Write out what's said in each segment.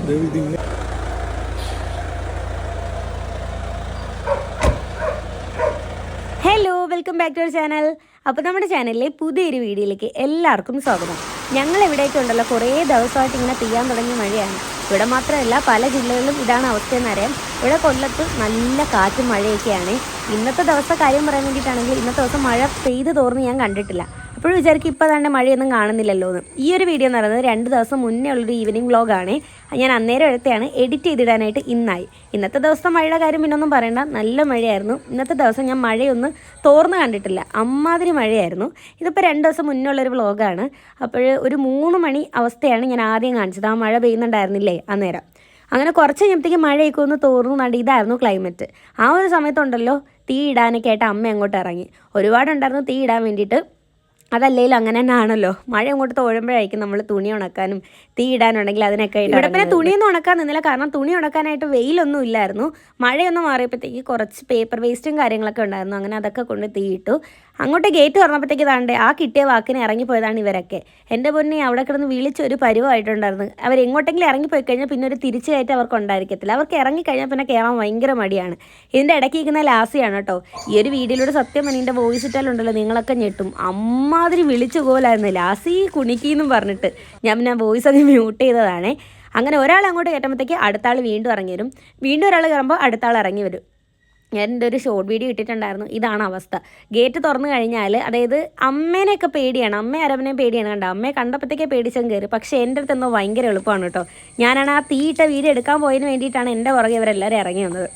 Hello, welcome back to our channel. അപ്പോൾ നമ്മുടെ ചാനലിലെ പുതിയൊരു വീഡിയോയിലേക്ക് എല്ലാവർക്കും സ്വാഗതം. ഞങ്ങൾ എവിടെയൊക്കെ ഉണ്ടല്ലോ കുറേ ദിവസമായിട്ട് ഇങ്ങനെ പെയ്യാൻ തുടങ്ങിയ മഴയാണ്. ഇവിടെ മാത്രമല്ല പല ജില്ലകളിലും ഇതാണ് അവസ്ഥയെന്നറിയാം. ഇവിടെ കൊല്ലത്ത് നല്ല കാറ്റും മഴയൊക്കെയാണ്. ഇന്നത്തെ ദിവസത്തെ കാര്യം പറയാൻ വേണ്ടിയിട്ടാണെങ്കിൽ ഇന്നത്തെ ദിവസം മഴ പെയ്ത് തോർന്ന് ഞാൻ കണ്ടിട്ടില്ല. അപ്പോഴും വിചാരിക്കും ഇപ്പോൾ തന്നെ മഴയൊന്നും കാണുന്നില്ലല്ലോ എന്ന്. ഈ ഒരു വീഡിയോ എന്ന് പറയുന്നത് 2 ദിവസം മുന്നേ ഉള്ളൊരു ഈവനിങ് വ്ളോഗാണ്. ഞാൻ അന്നേരം എടുത്തെയാണ് എഡിറ്റ് ചെയ്തിടാനായിട്ട് ഇന്നായി. ഇന്നത്തെ ദിവസത്തെ മഴയുടെ കാര്യം പിന്നൊന്നും പറയണ്ട, നല്ല മഴയായിരുന്നു. ഇന്നത്തെ ദിവസം ഞാൻ മഴയൊന്നും തോർന്ന് കണ്ടിട്ടില്ല, അമ്മാതിരി മഴയായിരുന്നു. ഇതിപ്പോൾ 2 ദിവസം മുന്നേ ഉള്ളൊരു വ്ളോഗാണ്. അപ്പോൾ ഒരു 3 മണി അവസ്ഥയാണ് ഞാൻ ആദ്യം കാണിച്ചത്. ആ മഴ പെയ്യുന്നുണ്ടായിരുന്നില്ലേ അന്നേരം. അങ്ങനെ കുറച്ച് കഴിഞ്ഞപ്പോഴത്തേക്ക് മഴയൊക്കെ ഒന്ന് തോർന്നു കണ്ട് ഇതായിരുന്നു ക്ലൈമറ്റ്. ആ ഒരു സമയത്തുണ്ടല്ലോ തീ ഇടാനൊക്കെ ആയിട്ട് അമ്മ അങ്ങോട്ട് ഇറങ്ങി. ഒരുപാടുണ്ടായിരുന്നു തീ ഇടാൻ വേണ്ടിയിട്ട്. അതല്ലേലും അങ്ങനെ തന്നെ ആണല്ലോ, മഴ അങ്ങോട്ട് തോഴുമ്പോഴായിരിക്കും നമ്മൾ തുണി ഉണക്കാനും തീ ഇടാനുണ്ടെങ്കിൽ അതിനൊക്കെ ഇവിടെ പിന്നെ തുണിയൊന്നും ഉണക്കാൻ നിന്നില്ല. കാരണം തുണി ഉണക്കാനായിട്ട് വെയിലൊന്നും ഇല്ലായിരുന്നു. മഴയൊന്നും മാറിയപ്പോഴത്തേക്ക് കുറച്ച് പേപ്പർ വേസ്റ്റും കാര്യങ്ങളൊക്കെ ഉണ്ടായിരുന്നു. അങ്ങനെ അതൊക്കെ കൊണ്ട് തീ ഇട്ടു. അങ്ങോട്ട് ഗേറ്റ് തുറന്നപ്പോഴത്തേക്ക് താണ്ടേ ആ കിട്ടിയ വാക്കിന് ഇറങ്ങിപ്പോയതാണ് ഇവരൊക്കെ. എൻ്റെ പൊന്നെ അവിടെ കിടന്ന് വിളിച്ചൊരു പരുവമായിട്ടുണ്ടായിരുന്നു. അവരെങ്ങോട്ടെങ്കിലും ഇറങ്ങിപ്പോയി കഴിഞ്ഞാൽ പിന്നെ ഒരു തിരിച്ചു കയറ്റം അവർക്ക് ഉണ്ടായിരിക്കത്തില്ല. അവർക്ക് ഇറങ്ങിക്കഴിഞ്ഞാൽ പിന്നെ കയറാൻ ഭയങ്കര മടിയാണ്. ഇതിൻ്റെ ഇടയ്ക്ക് ഇരിക്കുന്ന ലാസിയാണ് കേട്ടോ. ഈ ഒരു വീഡിയോയിലൂടെ സത്യം എൻ്റെ വോയിസ് ഇട്ടാലുണ്ടല്ലോ നിങ്ങളൊക്കെ ഞെട്ടും. അമ്മാതിരി വിളിച്ചു പോലായിരുന്നു ലാസി കുണിക്കിന്നും പറഞ്ഞിട്ട്. ഞാൻ പിന്നെ വോയിസ് അത് മ്യൂട്ട് ചെയ്തതാണേ. അങ്ങനെ ഒരാൾ അങ്ങോട്ട് കയറ്റുമ്പോഴത്തേക്ക് അടുത്ത ആൾ വീണ്ടും ഇറങ്ങി വരും. വീണ്ടും ഒരാൾ കയറുമ്പോൾ അടുത്ത ആൾ ഇറങ്ങി വരും. ഞാൻ എൻ്റെ ഒരു ഷോർട്ട് വീഡിയോ ഇട്ടിട്ടുണ്ടായിരുന്നു. ഇതാണ് അവസ്ഥ. ഗേറ്റ് തുറന്നു കഴിഞ്ഞാൽ അതായത് അമ്മേനെയൊക്കെ പേടിയാണ്, അമ്മ അരവനെയും പേടിയാണ്. കണ്ടോ, അമ്മയെ കണ്ടപ്പോഴത്തേക്കേ പേടിച്ചും കയറി. പക്ഷേ എൻ്റെ അടുത്ത് എന്തോ ഭയങ്കര എളുപ്പമാണ് കേട്ടോ. ഞാനാണ് ആ തീയിട്ട വീഡിയോ എടുക്കാൻ പോയതിന് വേണ്ടിയിട്ടാണ് എൻ്റെ പുറകെ ഇവരെല്ലാവരും ഇറങ്ങി വന്നത്.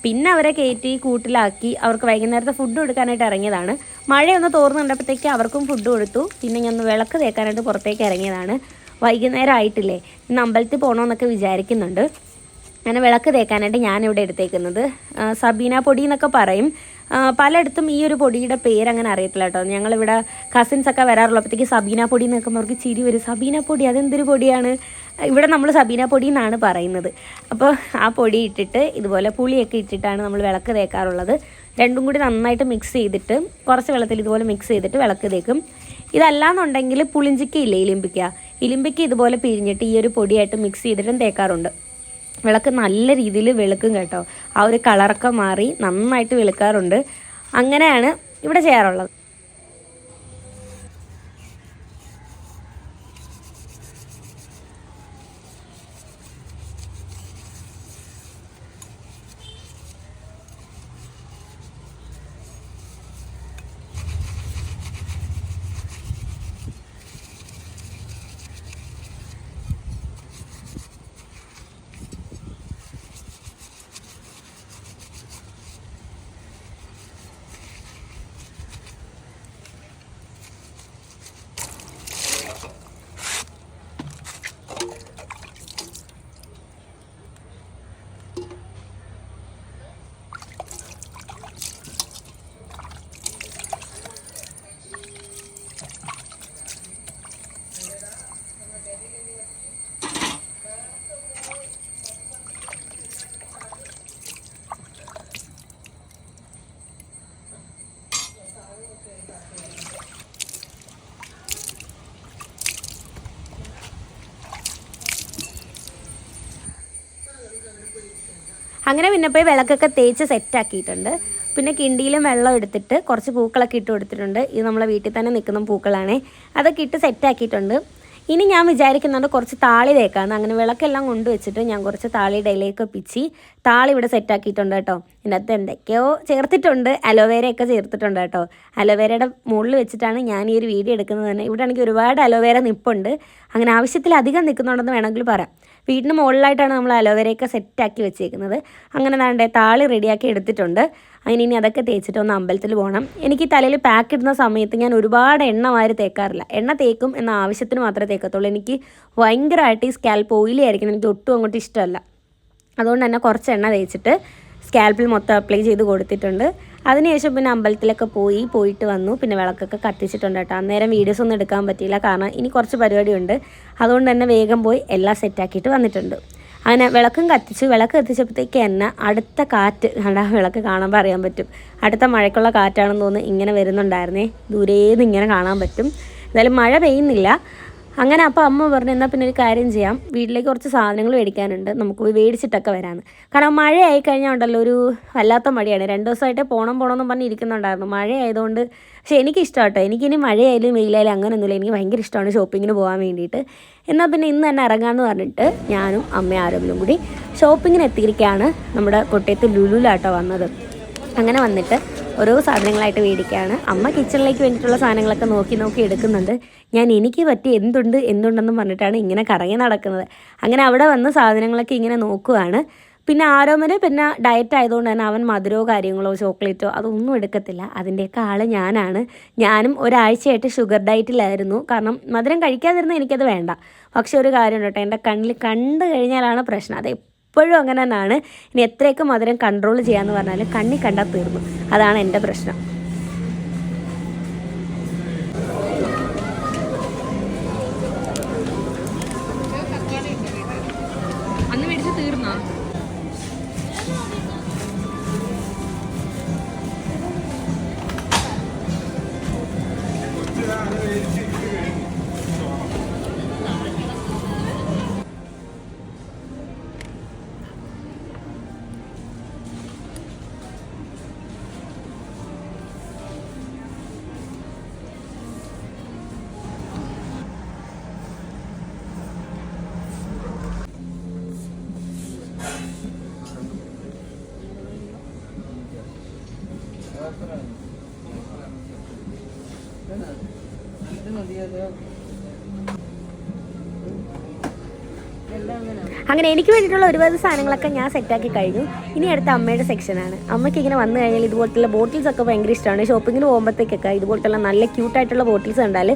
പിന്നെ അവരെ കയറ്റി കൂട്ടിലാക്കി അവർക്ക് വൈകുന്നേരത്തെ ഫുഡ് കൊടുക്കാനായിട്ട് ഇറങ്ങിയതാണ്. മഴയൊന്ന് തോർന്നു കണ്ടപ്പോഴത്തേക്ക് അവർക്കും ഫുഡ് കൊടുത്തു. പിന്നെ ഞാൻ ഒന്ന് വിളക്ക് തേക്കാനായിട്ട് പുറത്തേക്ക് ഇറങ്ങിയതാണ്. വൈകുന്നേരം ആയിട്ടില്ലേ, ഇന്ന് അമ്പലത്തിൽ പോകണമെന്നൊക്കെ വിചാരിക്കുന്നുണ്ട്. അങ്ങനെ വിളക്ക് തേക്കാനായിട്ട് ഞാനിവിടെ എടുത്തേക്കുന്നത് സബീന പൊടി എന്നൊക്കെ പറയും. പലയിടത്തും ഈ ഒരു പൊടിയുടെ പേരങ്ങനെ അറിയത്തില്ല കേട്ടോ. ഞങ്ങളിവിടെ കസിൻസൊക്കെ വരാറുള്ളപ്പോഴത്തേക്ക് സബീന പൊടി എന്നൊക്കെ അവർക്ക് ചിരി വരും. സബീന പൊടി അതെന്തൊരു പൊടിയാണ്? ഇവിടെ നമ്മൾ സബീന പൊടി എന്നാണ് പറയുന്നത്. അപ്പോൾ ആ പൊടി ഇട്ടിട്ട് ഇതുപോലെ പുളിയൊക്കെ ഇട്ടിട്ടാണ് നമ്മൾ വിളക്ക് തേക്കാറുള്ളത്. രണ്ടും കൂടി നന്നായിട്ട് മിക്സ് ചെയ്തിട്ട് കുറച്ച് വെള്ളത്തിൽ ഇതുപോലെ മിക്സ് ചെയ്തിട്ട് വിളക്ക് തേക്കും. ഇതല്ലാന്നുണ്ടെങ്കിൽ പുളിഞ്ചിക്ക ഇല്ലേ, ഇലിമ്പിക്ക ഇതുപോലെ പിഴിഞ്ഞിട്ട് ഈ ഒരു പൊടിയായിട്ട് മിക്സ് ചെയ്തിട്ടും തേക്കാറുണ്ട്. വിളക്ക് നല്ല രീതിയിൽ വെളുക്കും കേട്ടോ. ആ ഒരു കളറൊക്കെ മാറി നന്നായിട്ട് വെളുക്കാറുണ്ട്. അങ്ങനെയാണ് ഇവിടെ ചെയ്യാറുള്ളത്. അങ്ങനെ പിന്നെ പോയി വിളക്കൊക്കെ തേച്ച് സെറ്റാക്കിയിട്ടുണ്ട്. പിന്നെ കിണ്ടിയിലും വെള്ളം എടുത്തിട്ട് കുറച്ച് പൂക്കളൊക്കെ ഇട്ട് കൊടുത്തിട്ടുണ്ട്. ഇത് നമ്മളെ വീട്ടിൽ തന്നെ നിൽക്കുന്ന പൂക്കളാണ്. അതൊക്കെ ഇട്ട് സെറ്റാക്കിയിട്ടുണ്ട്. ഇനി ഞാൻ വിചാരിക്കുന്നുണ്ട് കുറച്ച് താളി തേക്കാമെന്ന്. അങ്ങനെ വിളക്കെല്ലാം കൊണ്ടുവച്ചിട്ട് ഞാൻ കുറച്ച് താളിയുടെ ഇലയൊക്കെ പിച്ചി താളി ഇവിടെ സെറ്റാക്കിയിട്ടുണ്ട് കേട്ടോ. ഇതിനകത്ത് എന്തൊക്കെയോ ചേർത്തിട്ടുണ്ട്, അലോവേരയൊക്കെ ചേർത്തിട്ടുണ്ട് കേട്ടോ. അലോവേരയുടെ മുകളിൽ വെച്ചിട്ടാണ് ഞാൻ ഈ ഒരു വീഡിയോ എടുക്കുന്നത് തന്നെ. ഇവിടെ ആണെങ്കിൽ ഒരുപാട് അലോവേര നിൽപ്പുണ്ട്. അങ്ങനെ ആവശ്യത്തിലധികം നിൽക്കുന്നുണ്ടെന്ന് വേണമെങ്കിൽ പറയാം. വീടിന് മുകളിലായിട്ടാണ് നമ്മൾ അലോവേരയൊക്കെ സെറ്റാക്കി വെച്ചേക്കുന്നത്. അങ്ങനെ വേണ്ടേ താളി റെഡിയാക്കി എടുത്തിട്ടുണ്ട്. അങ്ങനെ ഇനി അതൊക്കെ തേച്ചിട്ട് ഒന്ന് അമ്പലത്തിൽ പോകണം. എനിക്ക് തലയിൽ പാക്ക് ഇടുന്ന സമയത്ത് ഞാൻ ഒരുപാട് എണ്ണ വാരി തേക്കാറില്ല. എണ്ണ തേക്കും എന്ന ആവശ്യത്തിന് മാത്രമേ തേക്കത്തുള്ളൂ. എനിക്ക് ഭയങ്കരമായിട്ട് ഈ സ്കാൽപ്പ് ഓയിലി ആയിരിക്കണം, എനിക്ക് ഒട്ടും അങ്ങോട്ട് ഇഷ്ടമല്ല. അതുകൊണ്ട് തന്നെ കുറച്ച് എണ്ണ തേച്ചിട്ട് സ്കാൽപ്പിൽ മൊത്തം അപ്ലൈ ചെയ്ത് കൊടുത്തിട്ടുണ്ട്. അതിനുശേഷം പിന്നെ അമ്പലത്തിലൊക്കെ പോയിട്ട് വന്നു. പിന്നെ വിളക്കൊക്കെ കത്തിച്ചിട്ടുണ്ട് കേട്ടോ. അന്നേരം വീഡിയോസ് ഒന്നും എടുക്കാൻ പറ്റിയില്ല, കാരണം ഇനി കുറച്ച് പരിപാടിയുണ്ട്. അതുകൊണ്ട് തന്നെ വേഗം പോയി എല്ലാം സെറ്റാക്കിയിട്ട് വന്നിട്ടുണ്ട്. അങ്ങനെ വിളക്ക് കത്തിച്ചപ്പോഴത്തേക്ക് തന്നെ അടുത്ത കാറ്റ് കണ്ടാൽ വിളക്ക് കാണുമ്പോൾ അറിയാൻ പറ്റും. അടുത്ത മഴയ്ക്കുള്ള കാറ്റാണെന്ന് തോന്നുന്നു ഇങ്ങനെ വരുന്നുണ്ടായിരുന്നേ. ദൂരേന്ന് ഇങ്ങനെ കാണാൻ പറ്റും. എന്തായാലും മഴ പെയ്യുന്നില്ല. അങ്ങനെ അപ്പോൾ അമ്മ പറഞ്ഞു എന്നാൽ പിന്നെ ഒരു കാര്യം ചെയ്യാം, വീട്ടിലേക്ക് കുറച്ച് സാധനങ്ങൾ മേടിക്കാനുണ്ട്, നമുക്ക് പോയി മേടിച്ചിട്ടൊക്കെ വരാമെന്ന്. കാരണം മഴയായി കഴിഞ്ഞാൽ ഉണ്ടല്ലോ ഒരു വല്ലാത്ത മടിയാണ്. 2 ദിവസമായിട്ട് പോകണമെന്ന് പറഞ്ഞ് ഇരിക്കുന്നുണ്ടായിരുന്നു. മഴ ആയതുകൊണ്ട്. പക്ഷേ എനിക്കിഷ്ടം കേട്ടോ, എനിക്കിനി മഴയായാലും വെയിലായാലും അങ്ങനെയൊന്നുമില്ല, എനിക്ക് ഭയങ്കര ഇഷ്ടമാണ് ഷോപ്പിങ്ങിന് പോകാൻ വേണ്ടിയിട്ട്. എന്നാൽ പിന്നെ ഇന്ന് തന്നെ ഇറങ്ങാമെന്ന് പറഞ്ഞിട്ട് ഞാനും അമ്മയും ആരെങ്കിലും കൂടി ഷോപ്പിങ്ങിന് എത്തിയിരിക്കുകയാണ്. നമ്മുടെ കോട്ടയത്ത് ലുലുലാട്ടോ വന്നത്. അങ്ങനെ വന്നിട്ട് ഓരോ സാധനങ്ങളായിട്ട് മേടിക്കുകയാണ്. അമ്മ കിച്ചണിലേക്ക് വേണ്ടിയിട്ടുള്ള സാധനങ്ങളൊക്കെ നോക്കി എടുക്കുന്നുണ്ട്. ഞാൻ എനിക്ക് പറ്റി എന്തുണ്ടെന്നും പറഞ്ഞിട്ടാണ് ഇങ്ങനെ കറങ്ങി നടക്കുന്നത്. അങ്ങനെ അവിടെ വന്ന് സാധനങ്ങളൊക്കെ ഇങ്ങനെ നോക്കുകയാണ്. പിന്നെ ആരോമൽ പിന്നെ ഡയറ്റ് ആയതുകൊണ്ട് തന്നെ അവൻ മധുരമോ കാര്യങ്ങളോ ചോക്ലേറ്റോ അതൊന്നും എടുക്കത്തില്ല. അതിൻ്റെയൊക്കെ ആൾ ഞാനാണ്. ഞാനും ഒരാഴ്ചയായിട്ട് ഷുഗർ ഡയറ്റിലായിരുന്നു. കാരണം മധുരം കഴിക്കാതിരുന്ന എനിക്കത് വേണ്ട. പക്ഷെ ഒരു കാര്യം കേട്ടോ, എൻ്റെ കണ്ണിൽ കണ്ടു കഴിഞ്ഞാലാണ് പ്രശ്നം. അത് എപ്പോഴും അങ്ങനെ തന്നെയാണ്. ഇനി എത്രയൊക്കെ മധുരം കൺട്രോൾ ചെയ്യാമെന്ന് പറഞ്ഞാലും കണ്ണിൽ കണ്ടാൽ തീർന്നു. അതാണ് എൻ്റെ പ്രശ്നം. അന്ന് മേടിച്ച് തീർന്നോ? അങ്ങനെ എനിക്ക് വേണ്ടിയിട്ടുള്ള ഒരുപാട് സാധനങ്ങളൊക്കെ ഞാൻ സെറ്റാക്കി കഴിഞ്ഞു. ഇനി അടുത്ത അമ്മയുടെ സെക്ഷനാണ്. അമ്മയ്ക്ക് ഇങ്ങനെ വന്നു കഴിഞ്ഞാൽ ഇതുപോലത്തുള്ള ബോട്ടിൽസൊക്കെ ഭയങ്കര ഇഷ്ടമാണ്. ഷോപ്പിങ്ങിന് പോകുമ്പോഴത്തേക്കൊക്കെ ഇതുപോലത്തുള്ള നല്ല ക്യൂട്ടായിട്ടുള്ള ബോട്ടിൽസ് കണ്ടാൽ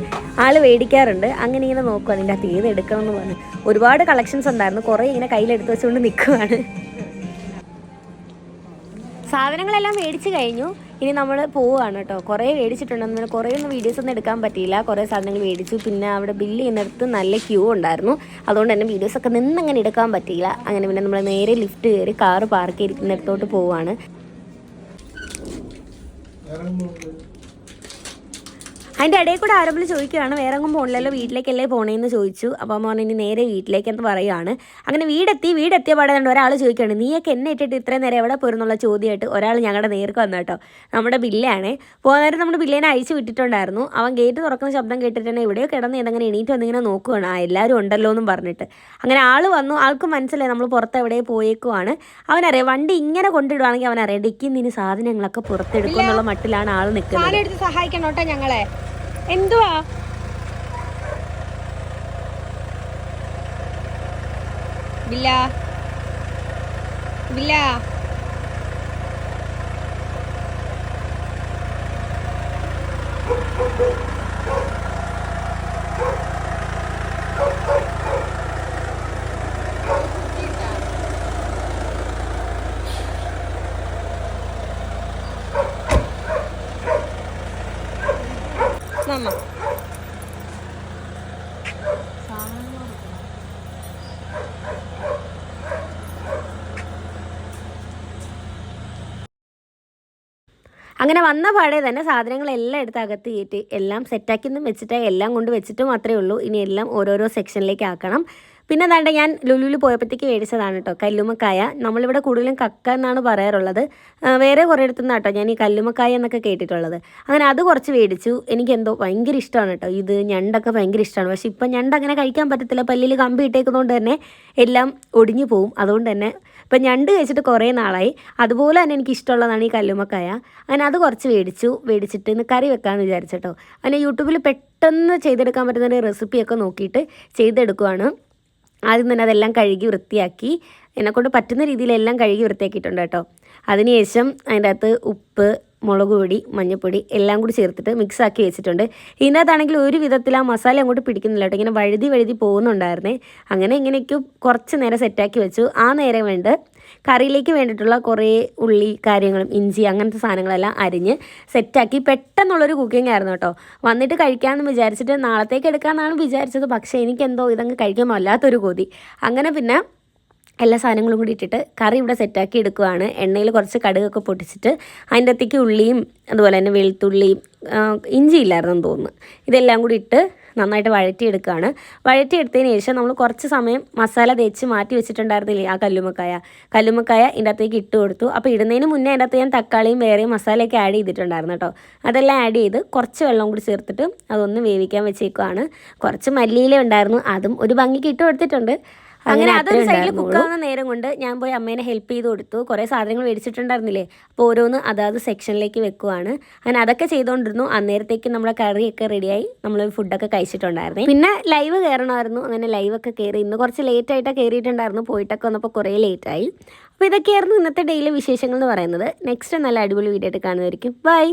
ആൾ മേടിക്കാറുണ്ട്. അങ്ങനെ ഇങ്ങനെ നോക്കും അതിൻ്റെ അകത്ത് ഏത് എടുക്കണം എന്ന് പറഞ്ഞ്. ഒരുപാട് കളക്ഷൻസ് ഉണ്ടായിരുന്നു. കുറേ ഇങ്ങനെ കയ്യിലെടുത്ത് വെച്ചുകൊണ്ട് നിൽക്കുവാണ്. സാധനങ്ങളെല്ലാം മേടിച്ച് കഴിഞ്ഞു. ഇനി നമ്മൾ പോവുകയാണ് കേട്ടോ. കുറേ മേടിച്ചിട്ടുണ്ടെന്ന് കുറേ ഒന്നും വീഡിയോസൊന്നും എടുക്കാൻ പറ്റിയില്ല. കുറേ സാധനങ്ങൾ മേടിച്ചു. പിന്നെ അവിടെ ബില്ല് ചെയ്യുന്നിടത്ത് നല്ല ക്യൂ ഉണ്ടായിരുന്നു. അതുകൊണ്ട് തന്നെ വീഡിയോസൊക്കെ നിന്നങ്ങനെ എടുക്കാൻ പറ്റിയില്ല. അങ്ങനെ പിന്നെ നമ്മൾ നേരെ ലിഫ്റ്റ് കയറി കാറ് പാർക്ക് ചെയ്തിരിക്കുന്നിടത്തോട്ട് പോവുകയാണ്. അതിൻ്റെ ഇടയിൽ കൂടെ ആരെങ്കിലും ചോദിക്കുകയാണ് വേറെ എങ്ങും പോകണില്ലല്ലോ, വീട്ടിലേക്കല്ലേ പോണേന്ന് ചോദിച്ചു. അപ്പോൾ അമ്മ പറഞ്ഞു ഇനി നേരെ വീട്ടിലേക്കെന്ന് പറയുകയാണ്. അങ്ങനെ വീടെത്തിയ പാടെ കണ്ട് ഒരാൾ ചോദിക്കുകയാണ് നീയൊക്കെ എന്നെ ഇട്ടിട്ട് ഇത്രയും നേരം എവിടെ പോയിരുന്നുള്ള ചോദ്യമായിട്ട് ഒരാൾ ഞങ്ങളുടെ നേർക്ക് വന്നു കേട്ടോ. നമ്മുടെ ബില്ലാണ്. പോകുന്നേരം നമ്മുടെ ബില്ലിനെ അയച്ചു വിട്ടിട്ടുണ്ടായിരുന്നു. അവൻ ഗേറ്റ് തുറക്കുന്ന ശബ്ദം കേട്ടിട്ട് തന്നെ എവിടെയോ കിടന്ന് ഏതെങ്ങനെ എണീറ്റ് വന്നിങ്ങനെ നോക്കുകയാണ്. എല്ലാവരും ഉണ്ടല്ലോ എന്നും പറഞ്ഞിട്ട്. അങ്ങനെ ആൾ വന്നു. ആൾക്ക് മനസ്സിലായി നമ്മൾ പുറത്ത് എവിടെയോ പോയേക്കുവാണ്. അവനറിയാം വണ്ടി ഇങ്ങനെ കൊണ്ടിടുവാണെങ്കിൽ അവനറിയാം ഡിക്കിന്ന് ഇനി സാധനങ്ങളൊക്കെ പുറത്തെടുക്കും എന്നുള്ള മട്ടിലാണ് ആൾ നിൽക്കുന്നത്. സഹായിക്കണം കേട്ടോ ഞങ്ങളെ. എന്തുവാ ബില്ല ബില്ല നമ്മ അങ്ങനെ വന്ന പാടെ തന്നെ സാധനങ്ങളെല്ലാം എടുത്ത് അകത്ത് കയറ്റി എല്ലാം സെറ്റാക്കിയൊന്നും വെച്ചിട്ട് എല്ലാം കൊണ്ട് വെച്ചിട്ട് മാത്രമേ ഉള്ളൂ. ഇനി എല്ലാം ഓരോരോ സെക്ഷനിലേക്ക് ആക്കണം. പിന്നെ അതാണ്ട് ഞാൻ ലുലുവിൽ പോയപ്പോഴത്തേക്ക് മേടിച്ചതാണ് കേട്ടോ കല്ലുമ്മക്കായ. നമ്മളിവിടെ കൂടുതലും കക്ക എന്നാണ് പറയാറുള്ളത്. വേറെ കുറേ ഇടത്തുനിന്ന് കേട്ടോ ഞാൻ ഈ കല്ലുമ്മക്കായ എന്നൊക്കെ കേട്ടിട്ടുള്ളത്. അങ്ങനെ അത് കുറച്ച് മേടിച്ചു. എനിക്കെന്തോ ഭയങ്കര ഇഷ്ടമാണ് കേട്ടോ ഇത്. ഞണ്ടൊക്കെ ഭയങ്കര ഇഷ്ടമാണ്. പക്ഷേ ഇപ്പം ഞണ്ട് അങ്ങനെ കഴിക്കാൻ പറ്റത്തില്ല. പല്ലിൽ കമ്പി ഇട്ടേക്കുന്നതുകൊണ്ട് തന്നെ എല്ലാം ഒടിഞ്ഞു പോവും. അതുകൊണ്ട് തന്നെ ഇപ്പം ഞണ്ട് കഴിച്ചിട്ട് കുറേ നാളായി. അതുപോലെ തന്നെ എനിക്ക് ഇഷ്ടമുള്ളതാണ് ഈ കല്ലുമ്മക്കായ. അങ്ങനെ അത് കുറച്ച് മേടിച്ചിട്ട് ഇന്ന് കറി വെക്കാമെന്ന് വിചാരിച്ചിട്ടോ. അങ്ങനെ യൂട്യൂബിൽ പെട്ടെന്ന് ചെയ്തെടുക്കാൻ പറ്റുന്ന ഒരു റെസിപ്പിയൊക്കെ നോക്കിയിട്ട് ചെയ്തെടുക്കുവാണ്. ആദ്യം തന്നെ അതെല്ലാം കഴുകി വൃത്തിയാക്കി എന്നെക്കൊണ്ട് പറ്റുന്ന രീതിയിലെല്ലാം കഴുകി വൃത്തിയാക്കിയിട്ടുണ്ട് കേട്ടോ. അതിനുശേഷം അതിൻ്റെ അകത്ത് ഉപ്പ്, മുളക് പൊടി, മഞ്ഞൾപ്പൊടി എല്ലാം കൂടി ചേർത്തിട്ട് മിക്സാക്കി വെച്ചിട്ടുണ്ട്. ഇതിനകത്താണെങ്കിൽ ഒരു വിധത്തിൽ ആ മസാല അങ്ങോട്ട് പിടിക്കുന്നില്ല കേട്ടോ. ഇങ്ങനെ വഴുതി പോകുന്നുണ്ടായിരുന്നേ. അങ്ങനെ ഇങ്ങനെയൊക്കെ കുറച്ച് നേരം സെറ്റാക്കി വെച്ചു. ആ നേരം വേണ്ട കറിയിലേക്ക് വേണ്ടിയിട്ടുള്ള കുറേ ഉള്ളി കാര്യങ്ങളും ഇഞ്ചി അങ്ങനത്തെ സാധനങ്ങളെല്ലാം അരിഞ്ഞ് സെറ്റാക്കി പെട്ടെന്നുള്ളൊരു കുക്കിംഗ് ആയിരുന്നു കേട്ടോ. വന്നിട്ട് കഴിക്കാമെന്ന് വിചാരിച്ചിട്ട് നാളത്തേക്ക് എടുക്കാമെന്നാണ് വിചാരിച്ചത്. പക്ഷേ എനിക്കെന്തോ ഇതങ്ങ് കഴിക്കുമ്പോൾ വല്ലാത്തൊരു കൊതി. അങ്ങനെ പിന്നെ എല്ലാ സാധനങ്ങളും കൂടി ഇട്ടിട്ട് കറി ഇവിടെ സെറ്റാക്കി എടുക്കുകയാണ്. എണ്ണയിൽ കുറച്ച് കടുകൊക്കെ പൊട്ടിച്ചിട്ട് അതിൻ്റെ അകത്തേക്ക് ഉള്ളിയും അതുപോലെ തന്നെ വെളുത്തുള്ളിയും ഇഞ്ചി ഇല്ലായിരുന്നെന്ന് തോന്നുന്നു ഇതെല്ലാം കൂടി ഇട്ട് നന്നായിട്ട് വഴറ്റിയെടുക്കുകയാണ്. വഴറ്റിയെടുത്തതിന് ശേഷം നമ്മൾ കുറച്ച് സമയം മസാല തേച്ച് മാറ്റി വെച്ചിട്ടുണ്ടായിരുന്നില്ലേ ആ കല്ലുമ്മക്കായ ഇതിൻ്റെ അകത്തേക്ക് ഇട്ട് കൊടുത്തു. അപ്പോൾ ഇടുന്നതിന് മുന്നേ അതിൻ്റെ അകത്ത് ഞാൻ തക്കാളിയും വേറെ മസാലയൊക്കെ ആഡ് ചെയ്തിട്ടുണ്ടായിരുന്നു കേട്ടോ. അതെല്ലാം ആഡ് ചെയ്ത് കുറച്ച് വെള്ളം കൂടി ചേർത്തിട്ട് അതൊന്ന് വേവിക്കാൻ വെച്ചേക്കുവാണ്. കുറച്ച് മല്ലിയില ഉണ്ടായിരുന്നു, അതും ഒരു ഭംഗിക്ക് ഇട്ട് കൊടുത്തിട്ടുണ്ട്. അങ്ങനെ അതൊരു സൈഡിൽ കുക്കാവുന്ന നേരം കൊണ്ട് ഞാൻ പോയി അമ്മേനെ ഹെൽപ്പ് ചെയ്ത് കൊടുത്തു. കുറേ സാധനങ്ങൾ മേടിച്ചിട്ടുണ്ടായിരുന്നില്ലേ, അപ്പോൾ ഓരോന്ന് അതാത് സെക്ഷനിലേക്ക് വെക്കുവാണ്. അങ്ങനെ അതൊക്കെ ചെയ്തുകൊണ്ടിരുന്നു. അന്നേരത്തേക്ക് നമ്മുടെ കറിയൊക്കെ റെഡിയായി, നമ്മൾ ഫുഡൊക്കെ കഴിച്ചിട്ടുണ്ടായിരുന്നു. പിന്നെ ലൈവ് കയറണമായിരുന്നു. അങ്ങനെ ലൈവൊക്കെ കയറി. ഇന്ന് കുറച്ച് ലേറ്റായിട്ടൊക്കെ കയറിയിട്ടുണ്ടായിരുന്നു, പോയിട്ടൊക്കെ വന്നപ്പോൾ കുറേ ലേറ്റായി. അപ്പോൾ ഇതൊക്കെയായിരുന്നു ഇന്നത്തെ ഡെയിലി വിശേഷങ്ങൾ എന്ന് പറയുന്നത്. നെക്സ്റ്റ് നല്ല അടിപൊളി വീഡിയോ ആയിട്ട് കാണുന്നതായിരിക്കും. ബൈ.